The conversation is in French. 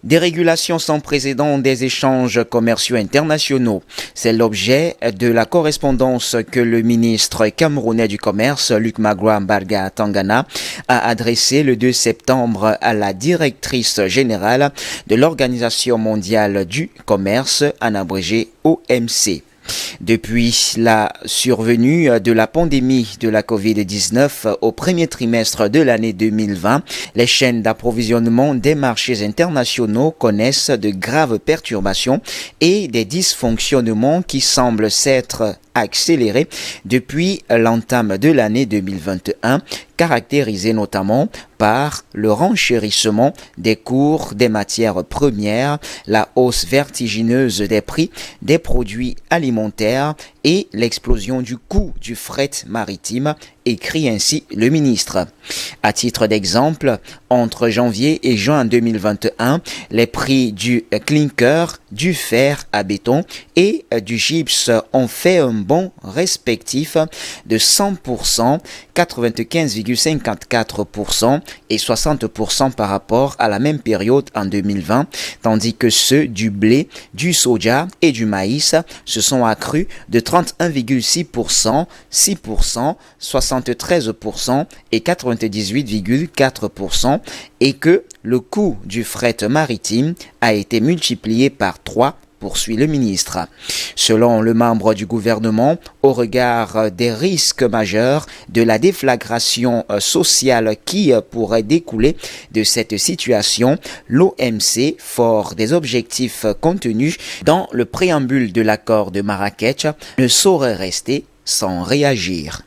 Des régulations sans précédent des échanges commerciaux internationaux. C'est l'objet de la correspondance que le ministre camerounais du Commerce, Luc Magua-Mbarga Tangana, a adressée le 2 septembre à la directrice générale de l'Organisation mondiale du commerce, en abrégé OMC. Depuis la survenue de la pandémie de la COVID-19 au premier trimestre de l'année 2020, les chaînes d'approvisionnement des marchés internationaux connaissent de graves perturbations et des dysfonctionnements qui semblent s'être accélérés depuis l'entame de l'année 2021, caractérisée notamment par le renchérissement des cours des matières premières, la hausse vertigineuse des prix des produits alimentaires et l'explosion du coût du fret maritime, écrit ainsi le ministre. À titre d'exemple, entre janvier et juin 2021, les prix du clinker, du fer à béton et du gypse ont fait un bond respectif de 100%, 95,54% et 60% par rapport à la même période en 2020, tandis que ceux du blé, du soja et du maïs se sont accrus de 31,6%, 6%, 73% et 98,4% et que le coût du fret maritime a été multiplié par 3, poursuit le ministre. Selon le membre du gouvernement, au regard des risques majeurs de la déflagration sociale qui pourrait découler de cette situation, l'OMC, fort des objectifs contenus dans le préambule de l'accord de Marrakech, ne saurait rester sans réagir.